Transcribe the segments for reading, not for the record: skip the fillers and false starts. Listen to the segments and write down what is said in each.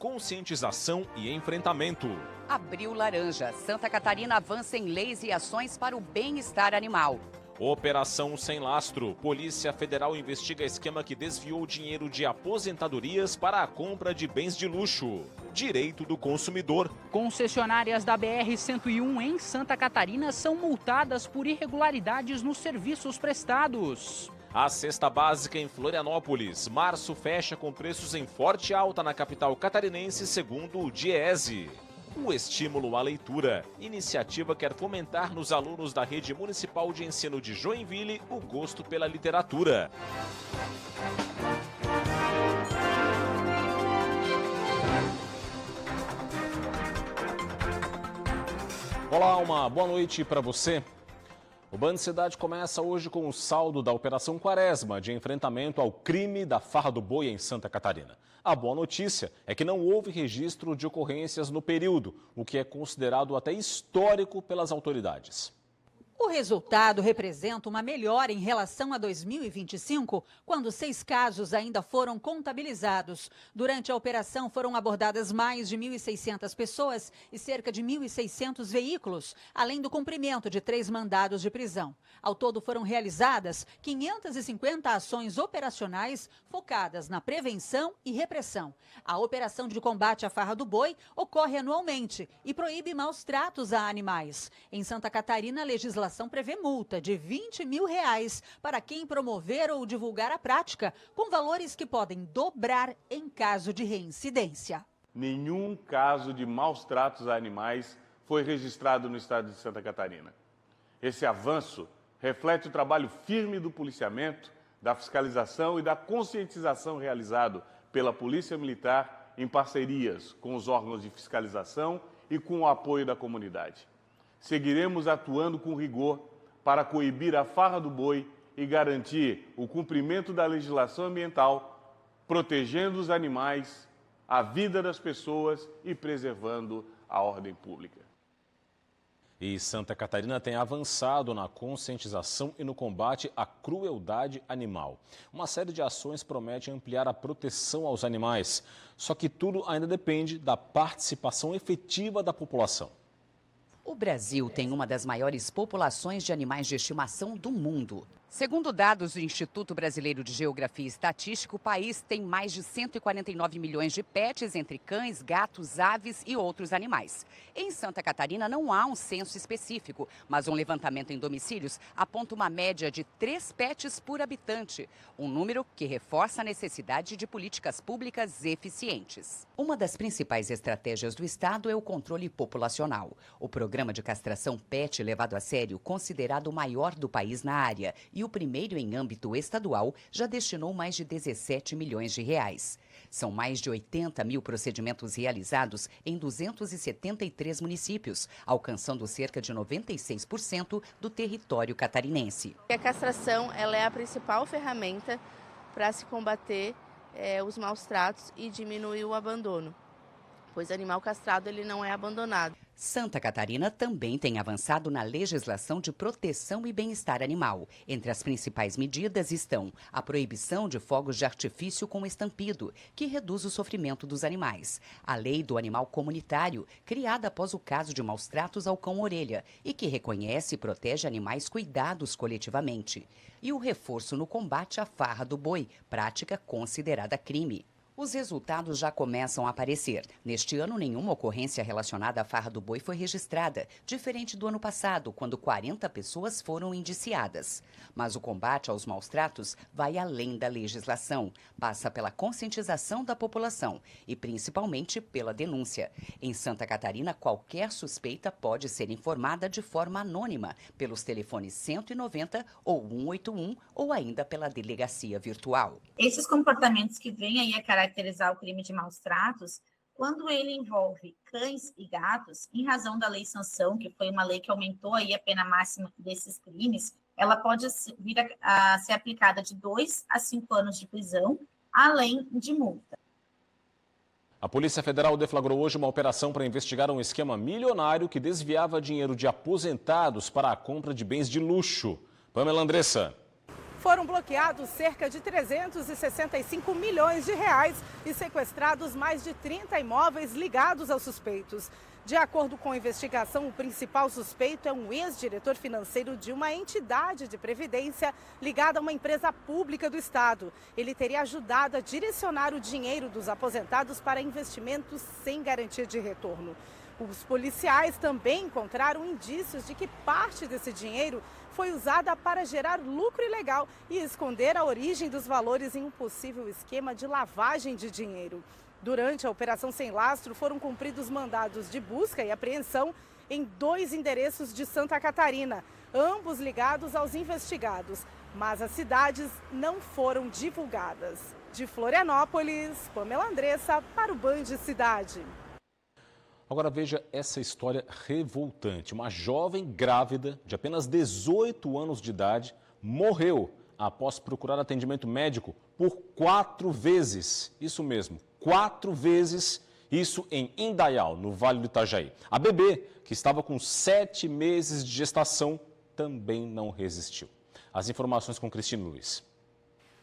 conscientização e enfrentamento. Abril Laranja. Santa Catarina avança em leis e ações para o bem-estar animal. Operação Sem Lastro. Polícia Federal investiga esquema que desviou dinheiro de aposentadorias para a compra de bens de luxo. Direito do consumidor. Concessionárias da BR-101 em Santa Catarina são multadas por irregularidades nos serviços prestados. A cesta básica em Florianópolis. Março fecha com preços em forte alta na capital catarinense, segundo o Diese. O estímulo à leitura. Iniciativa quer fomentar nos alunos da Rede Municipal de Ensino de Joinville o gosto pela literatura. Olá, uma boa noite para você. O Band Cidade começa hoje com o saldo da Operação Quaresma de enfrentamento ao crime da farra do boi em Santa Catarina. A boa notícia é que não houve registro de ocorrências no período, o que é considerado até histórico pelas autoridades. O resultado representa uma melhora em relação a 2025, quando 6 casos ainda foram contabilizados. Durante a operação foram abordadas mais de 1.600 pessoas e cerca de 1.600 veículos, além do cumprimento de 3 mandados de prisão. Ao todo foram realizadas 550 ações operacionais focadas na prevenção e repressão. A operação de combate à farra do boi ocorre anualmente e proíbe maus tratos a animais. Em Santa Catarina, a legislação prevê multa de R$20 mil para quem promover ou divulgar a prática, com valores que podem dobrar em caso de reincidência. Nenhum caso de maus tratos a animais foi registrado no estado de Santa Catarina. Esse avanço reflete o trabalho firme do policiamento, da fiscalização e da conscientização realizado pela Polícia Militar em parcerias com os órgãos de fiscalização e com o apoio da comunidade. Seguiremos atuando com rigor para coibir a farra do boi e garantir o cumprimento da legislação ambiental, protegendo os animais, a vida das pessoas e preservando a ordem pública. E Santa Catarina tem avançado na conscientização e no combate à crueldade animal. Uma série de ações promete ampliar a proteção aos animais. Só que tudo ainda depende da participação efetiva da população. O Brasil tem uma das maiores populações de animais de estimação do mundo. Segundo dados do Instituto Brasileiro de Geografia e Estatística, o país tem mais de 149 milhões de pets, entre cães, gatos, aves e outros animais. Em Santa Catarina não há um censo específico, mas um levantamento em domicílios aponta uma média de 3 pets por habitante, um número que reforça a necessidade de políticas públicas eficientes. Uma das principais estratégias do Estado é o controle populacional. O programa de castração PET, levado a sério, considerado o maior do país na área e o primeiro em âmbito estadual, já destinou mais de 17 milhões de reais. São mais de 80 mil procedimentos realizados em 273 municípios, alcançando cerca de 96% do território catarinense. A castração ela é a principal ferramenta para se combater os maus tratos e diminuir o abandono, pois animal castrado ele não é abandonado. Santa Catarina também tem avançado na legislação de proteção e bem-estar animal. Entre as principais medidas estão a proibição de fogos de artifício com estampido, que reduz o sofrimento dos animais, a lei do animal comunitário, criada após o caso de maus tratos ao cão-orelha e que reconhece e protege animais cuidados coletivamente, e o reforço no combate à farra do boi, prática considerada crime. Os resultados já começam a aparecer. Neste ano, nenhuma ocorrência relacionada à farra do boi foi registrada, diferente do ano passado, quando 40 pessoas foram indiciadas. Mas o combate aos maus tratos vai além da legislação, passa pela conscientização da população e principalmente pela denúncia. Em Santa Catarina, qualquer suspeita pode ser informada de forma anônima pelos telefones 190 ou 181 ou ainda pela delegacia virtual. Esses comportamentos que vêm aí a caracterizar o crime de maus tratos, quando ele envolve cães e gatos, em razão da lei sanção, que foi uma lei que aumentou aí a pena máxima desses crimes, ela pode vir a ser aplicada de 2 a 5 anos de prisão, além de multa. A Polícia Federal deflagrou hoje uma operação para investigar um esquema milionário que desviava dinheiro de aposentados para a compra de bens de luxo. Pamela Andressa. Foram bloqueados cerca de 365 milhões de reais e sequestrados mais de 30 imóveis ligados aos suspeitos. De acordo com a investigação, o principal suspeito é um ex-diretor financeiro de uma entidade de previdência ligada a uma empresa pública do estado. Ele teria ajudado a direcionar o dinheiro dos aposentados para investimentos sem garantia de retorno. Os policiais também encontraram indícios de que parte desse dinheiro foi usada para gerar lucro ilegal e esconder a origem dos valores em um possível esquema de lavagem de dinheiro. Durante a Operação Sem Lastro, foram cumpridos mandados de busca e apreensão em 2 endereços de Santa Catarina, ambos ligados aos investigados, mas as cidades não foram divulgadas. De Florianópolis, Pamela Andressa para o Band Cidade. Agora veja essa história revoltante. Uma jovem grávida de apenas 18 anos de idade morreu após procurar atendimento médico por 4 vezes. Isso mesmo, 4 vezes, isso em Indaial, no Vale do Itajaí. A bebê, que estava com 7 meses de gestação, também não resistiu. As informações com Cristina Luiz.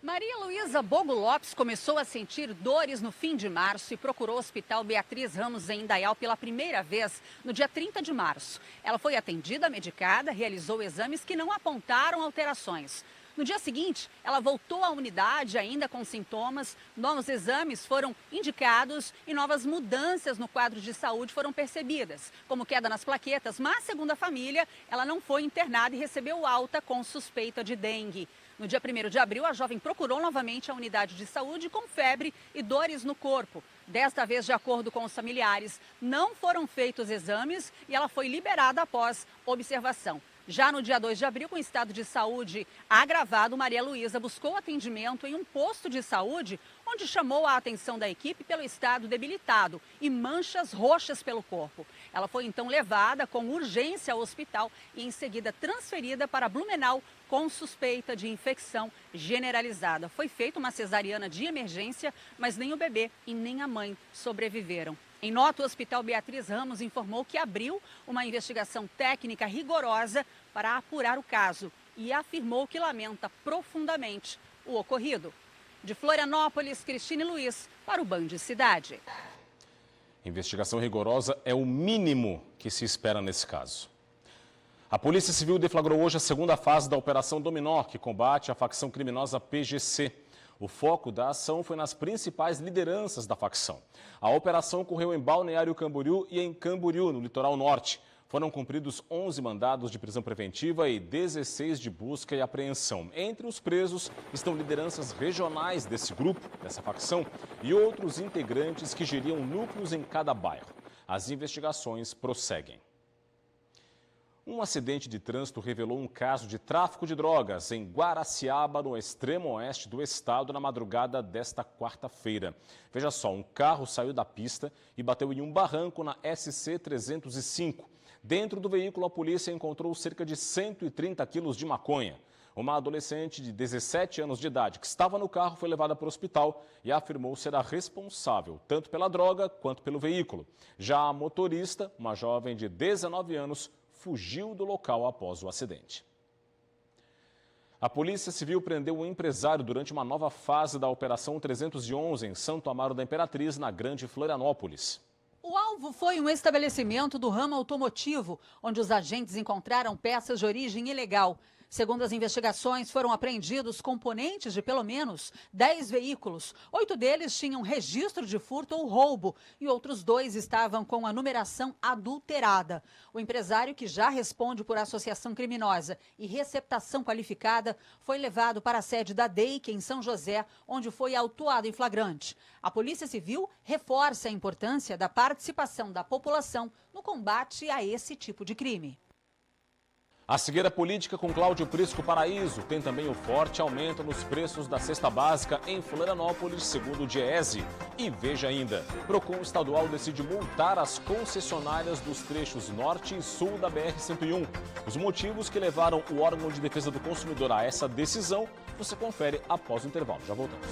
Maria Luísa Bogo Lopes começou a sentir dores no fim de março e procurou o Hospital Beatriz Ramos em Indaial pela primeira vez no dia 30 de março. Ela foi atendida, medicada, realizou exames que não apontaram alterações. No dia seguinte, ela voltou à unidade ainda com sintomas, novos exames foram indicados e novas mudanças no quadro de saúde foram percebidas, como queda nas plaquetas, mas, segundo a família, ela não foi internada e recebeu alta com suspeita de dengue. No dia 1º de abril, a jovem procurou novamente a unidade de saúde com febre e dores no corpo. Desta vez, de acordo com os familiares, não foram feitos exames e ela foi liberada após observação. Já no dia 2 de abril, com estado de saúde agravado, Maria Luísa buscou atendimento em um posto de saúde, onde chamou a atenção da equipe pelo estado debilitado e manchas roxas pelo corpo. Ela foi então levada com urgência ao hospital e em seguida transferida para Blumenau com suspeita de infecção generalizada. Foi feita uma cesariana de emergência, mas nem o bebê e nem a mãe sobreviveram. Em nota, o Hospital Beatriz Ramos informou que abriu uma investigação técnica rigorosa para apurar o caso e afirmou que lamenta profundamente o ocorrido. De Florianópolis, Cristina Luiz, para o Band Cidade. Investigação rigorosa é o mínimo que se espera nesse caso. A Polícia Civil deflagrou hoje a segunda fase da Operação Dominó, que combate a facção criminosa PGC. O foco da ação foi nas principais lideranças da facção. A operação ocorreu em Balneário Camboriú e em Camboriú, no litoral norte. Foram cumpridos 11 mandados de prisão preventiva e 16 de busca e apreensão. Entre os presos estão lideranças regionais desse grupo, dessa facção, e outros integrantes que geriam núcleos em cada bairro. As investigações prosseguem. Um acidente de trânsito revelou um caso de tráfico de drogas em Guaraciaba, no extremo oeste do estado, na madrugada desta quarta-feira. Veja só, um carro saiu da pista e bateu em um barranco na SC 305. Dentro do veículo, a polícia encontrou cerca de 130 quilos de maconha. Uma adolescente de 17 anos de idade que estava no carro foi levada para o hospital e afirmou ser a responsável tanto pela droga quanto pelo veículo. Já a motorista, uma jovem de 19 anos, fugiu do local após o acidente. A Polícia Civil prendeu um empresário durante uma nova fase da Operação 311 em Santo Amaro da Imperatriz, na Grande Florianópolis. O alvo foi um estabelecimento do ramo automotivo, onde os agentes encontraram peças de origem ilegal. Segundo as investigações, foram apreendidos componentes de pelo menos 10 veículos. 8 deles tinham registro de furto ou roubo e outros 2 estavam com a numeração adulterada. O empresário, que já responde por associação criminosa e receptação qualificada, foi levado para a sede da DEIC em São José, onde foi autuado em flagrante. A Polícia Civil reforça a importância da participação da população no combate a esse tipo de crime. A cegueira política com Cláudio Prisco Paraíso tem também o forte aumento nos preços da cesta básica em Florianópolis, segundo o Diese. E veja ainda, Procon Estadual decide multar as concessionárias dos trechos norte e sul da BR-101. Os motivos que levaram o órgão de defesa do consumidor a essa decisão, você confere após o intervalo. Já voltamos.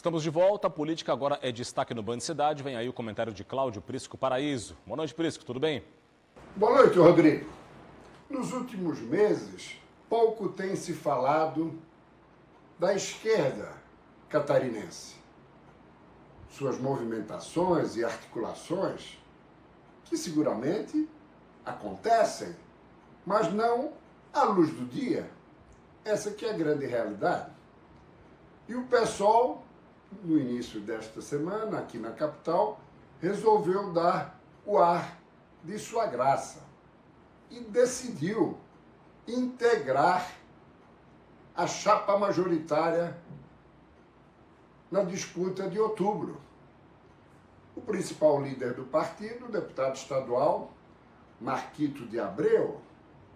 Estamos de volta, a política agora é destaque no Band Cidade. Vem aí o comentário de Cláudio Prisco Paraíso. Boa noite, Prisco, tudo bem? Boa noite, Rodrigo. Nos últimos meses, pouco tem se falado da esquerda catarinense. Suas movimentações e articulações, que seguramente acontecem, mas não à luz do dia. Essa que é a grande realidade. E o PSOL, no início desta semana, aqui na capital, resolveu dar o ar de sua graça e decidiu integrar a chapa majoritária na disputa de outubro. O principal líder do partido, o deputado estadual Marquito de Abreu,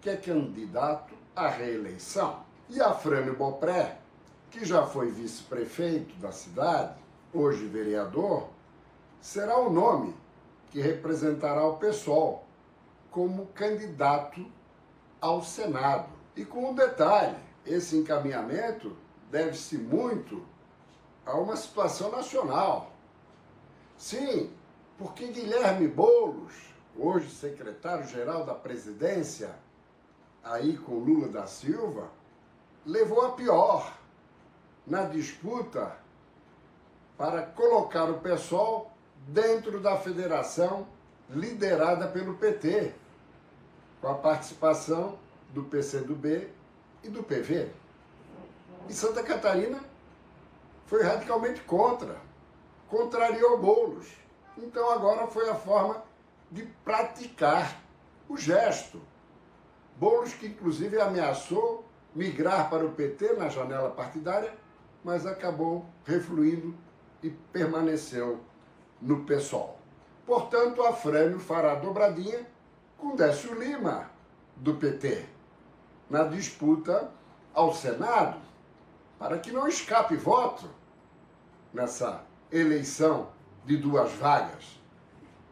que é candidato à reeleição, e Afrânio Bopré, que já foi vice-prefeito da cidade, hoje vereador, será o nome que representará o PSOL como candidato ao Senado. E com um detalhe, esse encaminhamento deve-se muito a uma situação nacional. Sim, porque Guilherme Boulos, hoje secretário-geral da presidência, aí com Lula da Silva, levou a pior na disputa para colocar o PSOL dentro da federação liderada pelo PT, com a participação do PCdoB e do PV. E Santa Catarina foi radicalmente contra, contrariou Boulos. Então agora foi a forma de praticar o gesto. Boulos, que inclusive ameaçou migrar para o PT na janela partidária, mas acabou refluindo e permaneceu no PSOL. Portanto, Afrânio fará dobradinha com Décio Lima, do PT, na disputa ao Senado, para que não escape voto nessa eleição de 2 vagas.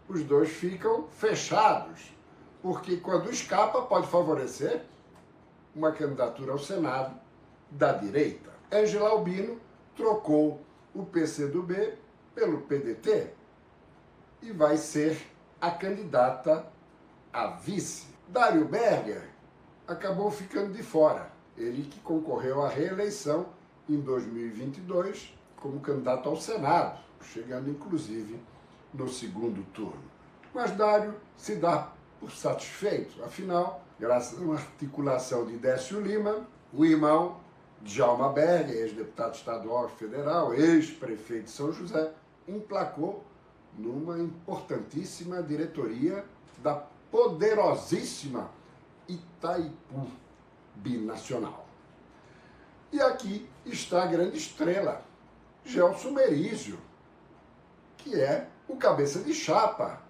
Os dois ficam fechados, porque quando escapa pode favorecer uma candidatura ao Senado da direita. Ângela Albino trocou o PCdoB pelo PDT e vai ser a candidata a vice. Dário Berger acabou ficando de fora. Ele que concorreu à reeleição em 2022 como candidato ao Senado, chegando inclusive no segundo turno. Mas Dário se dá por satisfeito, afinal, graças a uma articulação de Décio Lima, o irmão Djalma Berger, ex-deputado estadual e federal, ex-prefeito de São José, emplacou numa importantíssima diretoria da poderosíssima Itaipu Binacional. E aqui está a grande estrela, Gelson Merizio, que é o cabeça de chapa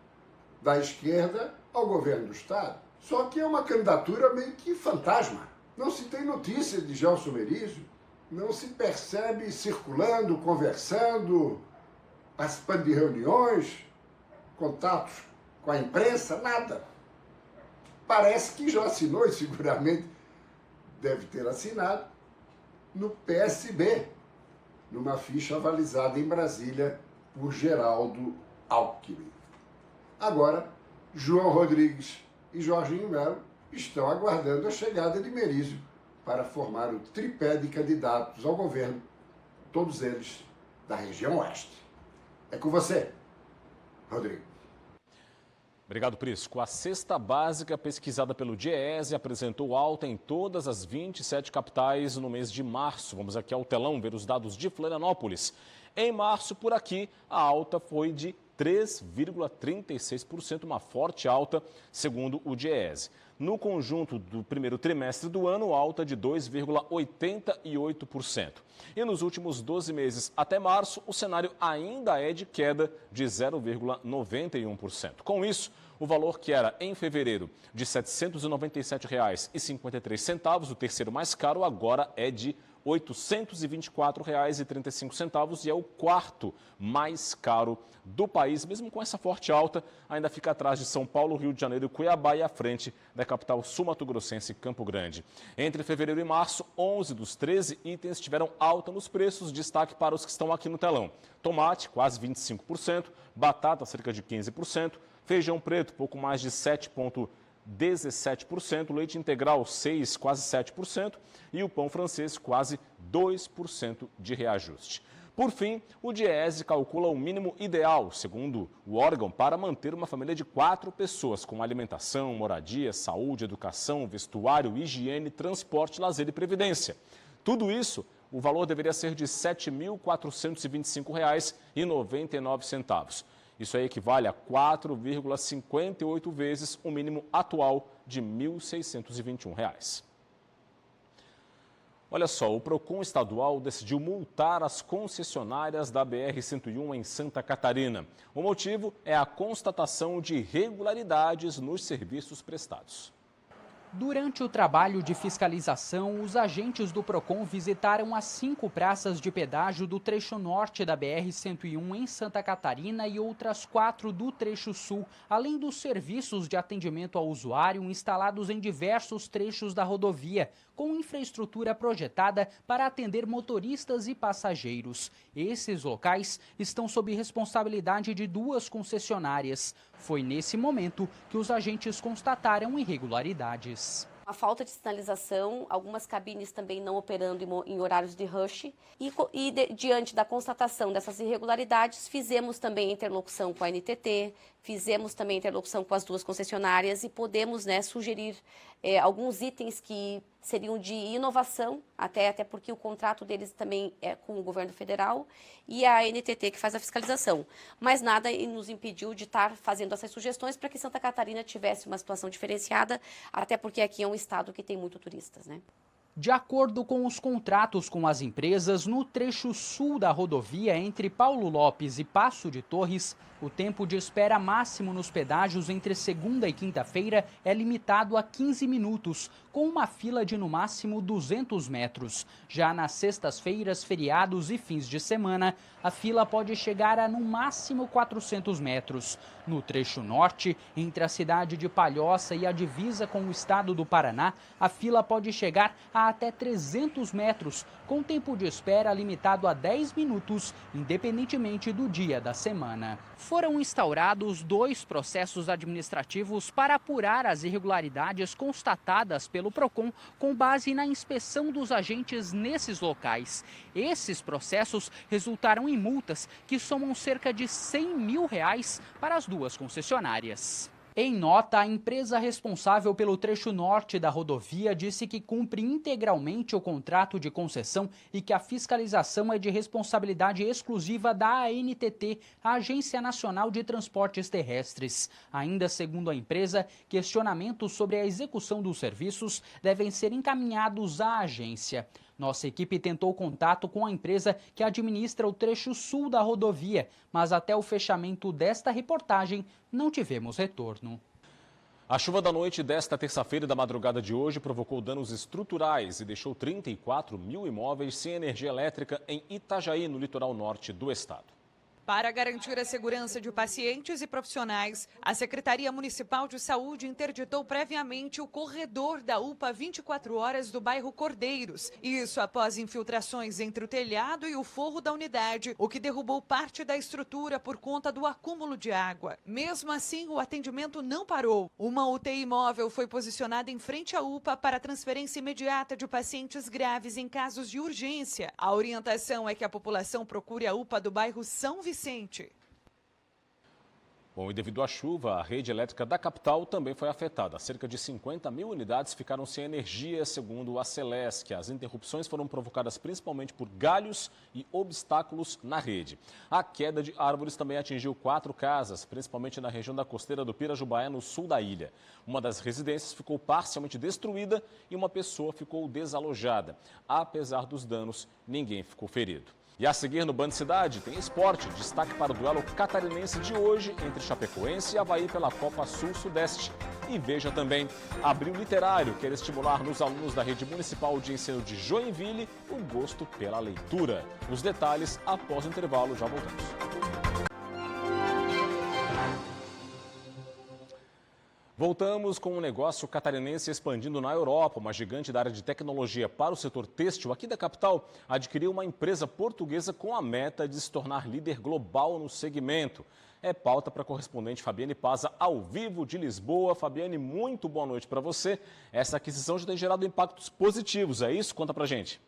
da esquerda ao governo do Estado. Só que é uma candidatura meio que fantasma. Não se tem notícia de Gelson Merizio, não se percebe circulando, conversando, participando de reuniões, contatos com a imprensa, nada. Parece que já assinou, e seguramente deve ter assinado, no PSB, numa ficha avalizada em Brasília por Geraldo Alckmin. Agora, João Rodrigues e Jorginho Melo estão aguardando a chegada de Merizio para formar o tripé de candidatos ao governo, todos eles da região oeste. É com você, Rodrigo. Obrigado, Prisco. A cesta básica pesquisada pelo DIEESE apresentou alta em todas as 27 capitais no mês de março. Vamos aqui ao telão ver os dados de Florianópolis. Em março, por aqui, a alta foi de 3,36%, uma forte alta, segundo o DIEESE. No conjunto do primeiro trimestre do ano, alta de 2,88%. E nos últimos 12 meses até março, o cenário ainda é de queda de 0,91%. Com isso, o valor que era em fevereiro de R$ 797,53, o terceiro mais caro, agora é de R$ 824,35 e é o quarto mais caro do país. Mesmo com essa forte alta, ainda fica atrás de São Paulo, Rio de Janeiro e Cuiabá e à frente da capital sul-mato-grossense, Campo Grande. Entre fevereiro e março, 11 dos 13 itens tiveram alta nos preços, destaque para os que estão aqui no telão. Tomate, quase 25%, batata, cerca de 15%, feijão preto, pouco mais de 7,25%, 17%, o leite integral 6%, quase 7%, e o pão francês quase 2% de reajuste. Por fim, o Diese calcula o mínimo ideal, segundo o órgão, para manter uma família de 4 pessoas, com alimentação, moradia, saúde, educação, vestuário, higiene, transporte, lazer e previdência. Tudo isso, o valor deveria ser de R$ 7.425,99. Isso aí equivale a 4,58 vezes o mínimo atual de R$ 1.621. Olha só, o PROCON estadual decidiu multar as concessionárias da BR-101 em Santa Catarina. O motivo é a constatação de irregularidades nos serviços prestados. Durante o trabalho de fiscalização, os agentes do PROCON visitaram as 5 praças de pedágio do trecho norte da BR-101 em Santa Catarina e outras 4 do trecho sul, além dos serviços de atendimento ao usuário instalados em diversos trechos da rodovia, com infraestrutura projetada para atender motoristas e passageiros. Esses locais estão sob responsabilidade de 2 concessionárias. Foi nesse momento que os agentes constataram irregularidades. A falta de sinalização, algumas cabines também não operando em horários de rush diante da constatação dessas irregularidades, fizemos também interlocução com a NTT, fizemos também interlocução com as 2 concessionárias e podemos, sugerir alguns itens que seriam de inovação, até porque o contrato deles também é com o governo federal e a NTT que faz a fiscalização. Mas nada nos impediu de estar fazendo essas sugestões para que Santa Catarina tivesse uma situação diferenciada, até porque aqui é um estado que tem muito turistas, De acordo com os contratos com as empresas, no trecho sul da rodovia entre Paulo Lopes e Passo de Torres, o tempo de espera máximo nos pedágios entre segunda e quinta-feira é limitado a 15 minutos, com uma fila de no máximo 200 metros. Já nas sextas-feiras, feriados e fins de semana, a fila pode chegar a no máximo 400 metros. No trecho norte, entre a cidade de Palhoça e a divisa com o estado do Paraná, a fila pode chegar a até 300 metros, com tempo de espera limitado a 10 minutos, independentemente do dia da semana. Foram instaurados 2 processos administrativos para apurar as irregularidades constatadas pelo PROCON com base na inspeção dos agentes nesses locais. Esses processos resultaram em multas que somam cerca de R$ 100 mil para as 2 concessionárias. Em nota, a empresa responsável pelo trecho norte da rodovia disse que cumpre integralmente o contrato de concessão e que a fiscalização é de responsabilidade exclusiva da ANTT, a Agência Nacional de Transportes Terrestres. Ainda segundo a empresa, questionamentos sobre a execução dos serviços devem ser encaminhados à agência. Nossa equipe tentou contato com a empresa que administra o trecho sul da rodovia, mas até o fechamento desta reportagem não tivemos retorno. A chuva da noite desta terça-feira e da madrugada de hoje provocou danos estruturais e deixou 34 mil imóveis sem energia elétrica em Itajaí, no litoral norte do estado. Para garantir a segurança de pacientes e profissionais, a Secretaria Municipal de Saúde interditou previamente o corredor da UPA 24 horas do bairro Cordeiros. Isso após infiltrações entre o telhado e o forro da unidade, o que derrubou parte da estrutura por conta do acúmulo de água. Mesmo assim, o atendimento não parou. Uma UTI móvel foi posicionada em frente à UPA para transferência imediata de pacientes graves em casos de urgência. A orientação é que a população procure a UPA do bairro São Vicente. Bom, e devido à chuva, a rede elétrica da capital também foi afetada. Cerca de 50 mil unidades ficaram sem energia, segundo a Celesc. As interrupções foram provocadas principalmente por galhos e obstáculos na rede. A queda de árvores também atingiu 4 casas, principalmente na região da costeira do Pirajubaé, no sul da ilha. Uma das residências ficou parcialmente destruída e uma pessoa ficou desalojada. Apesar dos danos, ninguém ficou ferido. E a seguir no Band Cidade tem esporte, destaque para o duelo catarinense de hoje entre Chapecoense e Avaí pela Copa Sul-Sudeste. E veja também, Abril Literário quer estimular nos alunos da Rede Municipal de Ensino de Joinville o gosto pela leitura. Os detalhes após o intervalo, já voltamos. Voltamos com um negócio catarinense expandindo na Europa. Uma gigante da área de tecnologia para o setor têxtil aqui da capital adquiriu uma empresa portuguesa com a meta de se tornar líder global no segmento. é pauta para a correspondente Fabiane Paza, ao vivo de Lisboa. Fabiane, muito boa noite para você. Essa aquisição já tem gerado impactos positivos, é isso? Conta para gente.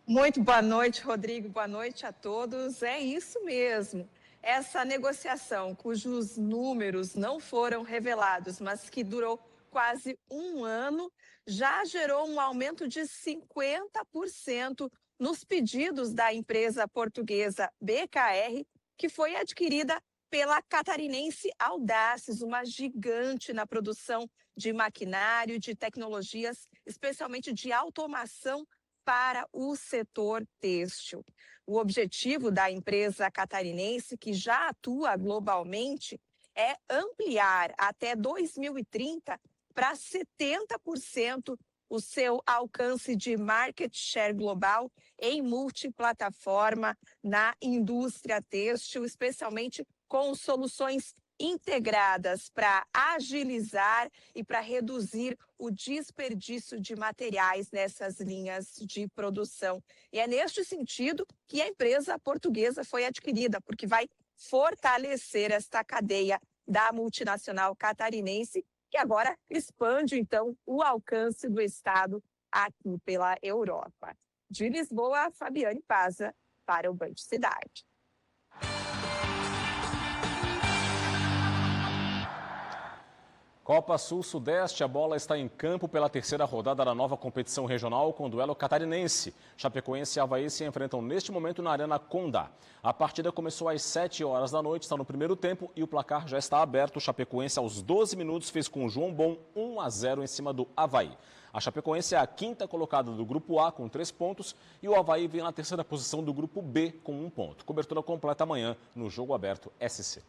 Muito boa noite, Rodrigo. Boa noite a todos. É isso mesmo. Essa negociação, cujos números não foram revelados, mas que durou quase um ano, já gerou um aumento de 50% nos pedidos da empresa portuguesa BKR, que foi adquirida pela catarinense Audaces, uma gigante na produção de maquinário, de tecnologias, especialmente de automação para o setor têxtil. O objetivo da empresa catarinense, que já atua globalmente, é ampliar até 2030 para 70% o seu alcance de market share global em multiplataforma na indústria têxtil, especialmente com soluções integradas para agilizar e para reduzir o desperdício de materiais nessas linhas de produção. E é neste sentido que a empresa portuguesa foi adquirida, porque vai fortalecer esta cadeia da multinacional catarinense, que agora expande, então, o alcance do Estado aqui pela Europa. De Lisboa, Fabiane Paza, para o Band Cidade. Copa Sul-Sudeste, a bola está em campo pela terceira rodada da nova competição regional com duelo catarinense. Chapecoense e Avaí se enfrentam neste momento na Arena Condá. A partida começou às 7 horas da noite, está no primeiro tempo e o placar já está aberto. O Chapecoense aos 12 minutos fez com o João Bom 1-0 em cima do Avaí. A Chapecoense é a quinta colocada do Grupo A com 3 pontos e o Avaí vem na terceira posição do Grupo B com 1 ponto. Cobertura completa amanhã no Jogo Aberto SC.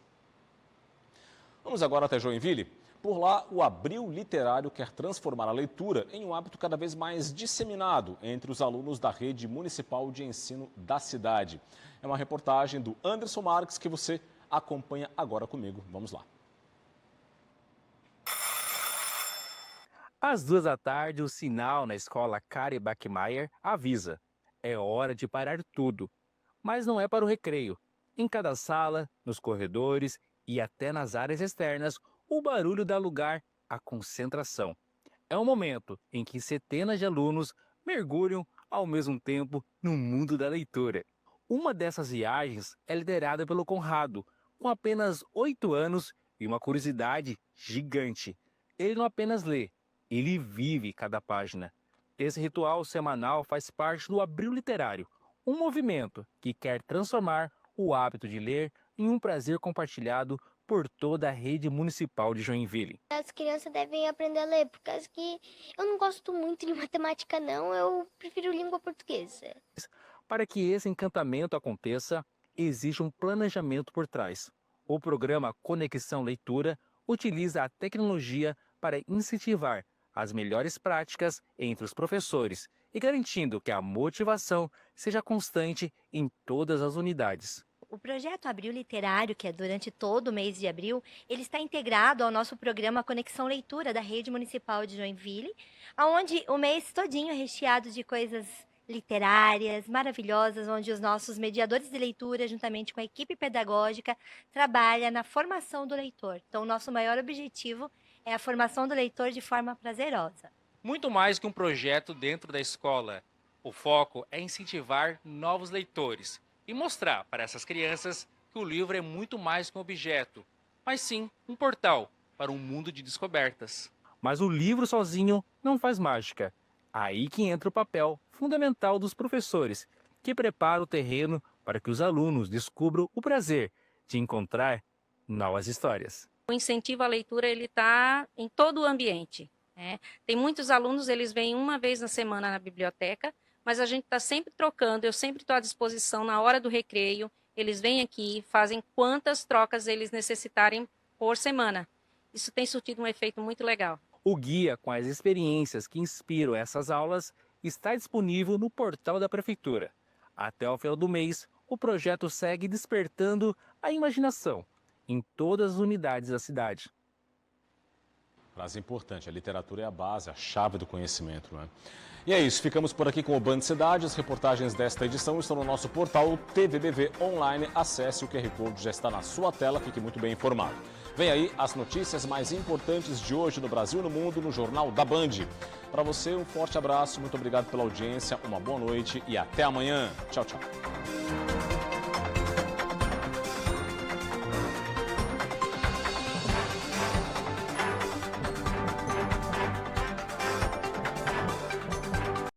Vamos agora até Joinville. Por lá, o Abril Literário quer transformar a leitura em um hábito cada vez mais disseminado entre os alunos da rede municipal de ensino da cidade. É uma reportagem do Anderson Marques que você acompanha agora comigo. Vamos lá. Às 2 da tarde, o sinal na escola Kari Bachmeier avisa. É hora de parar tudo. Mas não é para o recreio. Em cada sala, nos corredores e até nas áreas externas, o barulho dá lugar à concentração. É um momento em que centenas de alunos mergulham ao mesmo tempo no mundo da leitura. Uma dessas viagens é liderada pelo Conrado, com apenas 8 anos e uma curiosidade gigante. Ele não apenas lê, ele vive cada página. Esse ritual semanal faz parte do Abril Literário, um movimento que quer transformar o hábito de ler em um prazer compartilhado por toda a rede municipal de Joinville. As crianças devem aprender a ler, por causa que eu não gosto muito de matemática não, eu prefiro língua portuguesa. Para que esse encantamento aconteça, existe um planejamento por trás. O programa Conexão Leitura utiliza a tecnologia para incentivar as melhores práticas entre os professores e garantindo que a motivação seja constante em todas as unidades. O projeto Abril Literário, que é durante todo o mês de abril, ele está integrado ao nosso programa Conexão Leitura da Rede Municipal de Joinville, onde o mês todinho é recheado de coisas literárias maravilhosas, onde os nossos mediadores de leitura, juntamente com a equipe pedagógica, trabalham na formação do leitor. Então, o nosso maior objetivo é a formação do leitor de forma prazerosa. Muito mais que um projeto dentro da escola. O foco é incentivar novos leitores e mostrar para essas crianças que o livro é muito mais que um objeto, mas sim um portal para um mundo de descobertas. Mas o livro sozinho não faz mágica. Aí que entra o papel fundamental dos professores, que preparam o terreno para que os alunos descubram o prazer de encontrar novas histórias. O incentivo à leitura ele está em todo o ambiente, né? Tem muitos alunos, eles vêm uma vez na semana na biblioteca, mas a gente está sempre trocando, eu sempre estou à disposição na hora do recreio, eles vêm aqui, fazem quantas trocas eles necessitarem por semana. Isso tem surtido um efeito muito legal. O guia com as experiências que inspiram essas aulas está disponível no portal da Prefeitura. Até o final do mês, o projeto segue despertando a imaginação em todas as unidades da cidade. Frase importante, a literatura é a base, a chave do conhecimento, não é? E é isso, ficamos por aqui com o Band Cidade. As reportagens desta edição estão no nosso portal TVBV Online. Acesse, o QR Code já está na sua tela, fique muito bem informado. Vem aí as notícias mais importantes de hoje no Brasil e no mundo no Jornal da Band. Para você, um forte abraço, muito obrigado pela audiência, uma boa noite e até amanhã. Tchau, tchau.